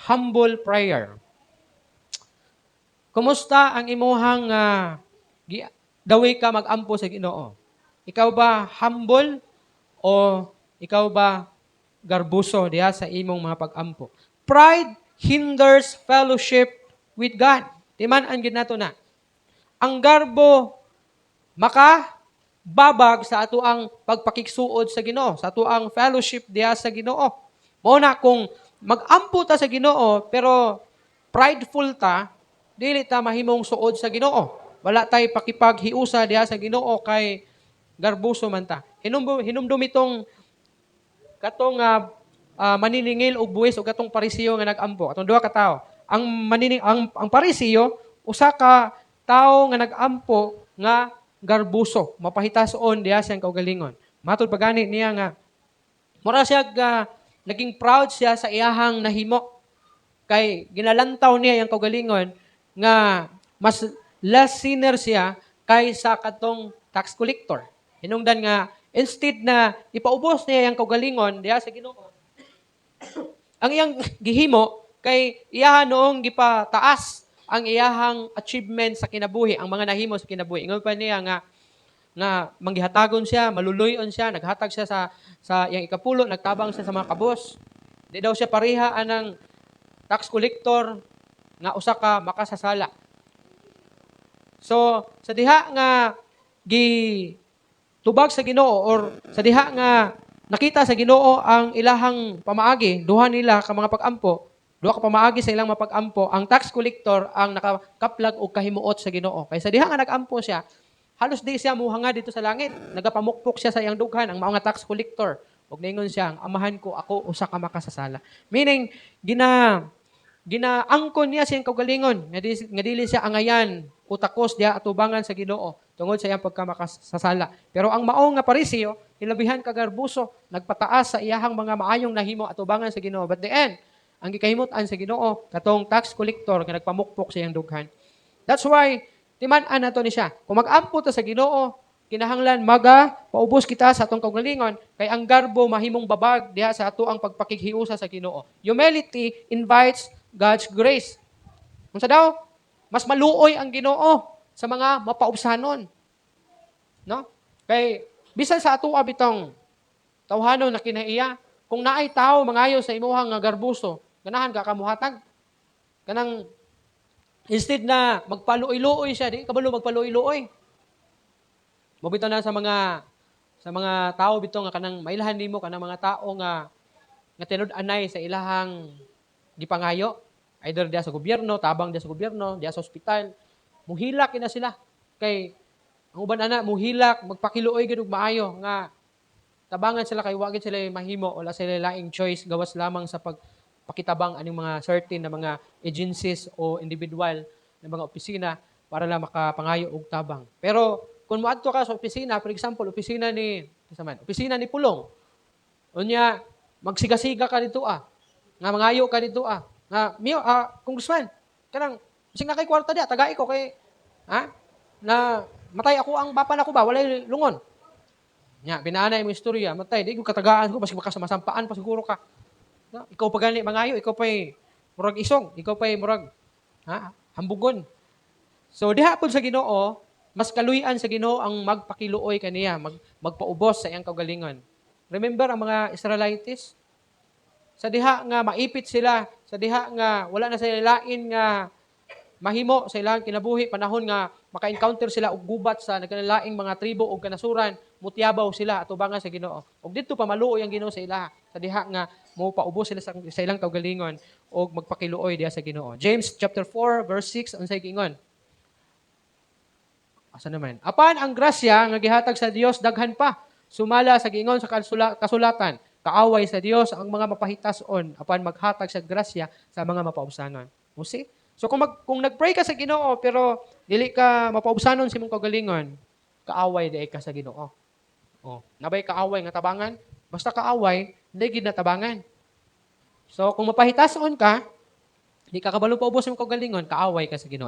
humble prayer. Kumusta ang imuhang daway ka mag-ampo sa Ginoo? Ikaw ba humble o ikaw ba garbuso diha sa imong mga pag-ampo? Pride hinders fellowship with God. Timan ang ginato na. Ang garbo babag sa ato ang pagpakigsuod sa Ginoo, sa ato ang fellowship diha sa Ginoo. Mao na kung mag-ampo ta sa Ginoo pero prideful ta, dili ta mahimong suod sa Ginoo. Wala tay pakipaghiusa diha sa Ginoo kay garbuso man ta. Hinumdum itong katong maniningil og buwis o katong parisiyo nga nag-ampo. Atong duha ka tawo. Ang parisiyo usa ka tawo nga nag-ampo nga garbuso, mapahitason diha siyang kaugalingon. Matod pagani niya nga mura siya naging proud siya sa iyahang nahimo. Kay ginalantaw niya yung kaugalingon nga mas less sinner siya kaysa katong tax collector. Hinungdan nga instead na ipaubos niya yung kaugalingon diha sa Ginoo, ang iyang gihimo kay iyahan noong gipataas ang iyahang achievement sa kinabuhi, ang mga nahimo sa kinabuhi. Ingon pa niya nga manggihatagon siya, maluluyon siya, naghatag siya sa iyang ikapulo, nagtabang siya sa mga kabos. Di daw siya pareha anang tax collector nga usa ka makasasala. So, sa diha nga tubag sa Ginoo or sa diha nga nakita sa Ginoo ang ilahang pamaagi, duha nila ka mga pag-ampo, duha ka pamaagi sa ilang mapag-ampo, ang tax collector ang nakakaplag og kahimuot sa Ginoo. Kay sa diha nga nag-ampo siya, halos di siya muhanga dito sa langit. Nagapamukpok siya sa iyang dughan, ang mga tax collector. Ug ningon siya, amahan ko, ako usa ka makasasala. Meaning, ginaangkon niya siyang kaugalingon, nga dili siya angayan, utakos diha atubangan sa Ginoo tungod sa iyang pagkamakasasala. Pero ang mao nga parisiyo, hilabihan kagarbuso, nagpataas sa iyahang mga maayong nahimo atubangan sa Ginoo. But the end, ang gikahimutan sa Ginoo katong tax collector nga nagpamukpok sa iyang dughan. That's why timan-an nato ni siya. Kung mag-ampo ta sa Ginoo, kinahanglan paubos kita sa atong kaugalingon kay ang garbo mahimong babag diha sa ato ang pagpakighiusa sa Ginoo. Humility invites God's grace. Unsa daw? Mas maluoy ang Ginoo sa mga mapaubsanon. No? Kay bisan sa ato bitong tawhanon na kinaiya, kung naay tao mangayo sa imuhang nga garbuso, ganahan ka kamuhatag. Kanang instead na magpaluoy-luoy siya, di kabalo magpaluoy-luoy. Mobito na sa mga tao bito nga kanang mailahan nimo kanang mga tao nga tinud-anay sa ilahang gipangayo. Either diya sa gobyerno, tabang diya sa gobyerno, diya sa ospital, muhilak ina sila. Kay ang uban ana muhilak, magpakiluoy gid og maayo nga tabangan sila kay wa gid sila mahimo, wala sila laing choice gawas lamang sa pagpakitabang aning mga certain na mga agencies o individual na mga opisina para lang makapangayo og tabang. Pero kung moadto ka sa opisina, for example, opisina ni Pulong. Unya magsigasiga ka dito nga mangayo ka dito congressman, kanang sing na kay kwarta dia, tagai ko kay na matay ako ang papa nako ba, walay lungon. Nya binaanay mo istorya, matay di ko katagaan ko basta makasamasampaan pa siguro ka. No? Ikaw pa gani mangayo, ikaw pa'y murag isong, ikaw pa'y murag hambugon. So diha pud sa Ginoo, mas kaluy-an sa Ginoo ang magpakiluoy kaniya, magpaubos sa iyang kaugalingon. Remember ang mga Israelites? Sa diha nga maipit sila, sa diha nga wala na sila lain nga mahimo sa ilang kinabuhi, panahon nga maka-encounter sila og gubat sa nagkanalaing mga tribo o kanasuran, mutiyabaw sila atubangan sa Ginoo. Og didto pa maluoy ang Ginoo sa ilaha. Sa diha nga mo paubos sila sa ilang kaugalingon og magpakiluoy diha sa Ginoo. James chapter 4 verse 6 unsay giingon? Asa naman? Apan ang grasya nga gihatag sa Dios daghan pa. Sumala sa giingon sa kasulatan, kaaway sa Dios ang mga mapahitason apan maghatag sa grasya sa mga mapaubsanon. O see? So kung nag-pray ka sa Ginoo pero dili ka mapaubsanon sa imong kaugalingon, kaaway di ka sa Ginoo. Nabay kaaway nga tabangan, basta kaaway, hindi gid na tabangan. So kung mapahitason ka, di ka kabalo paubos sa imong kaugalingon, kaaway ka sa Ginoo.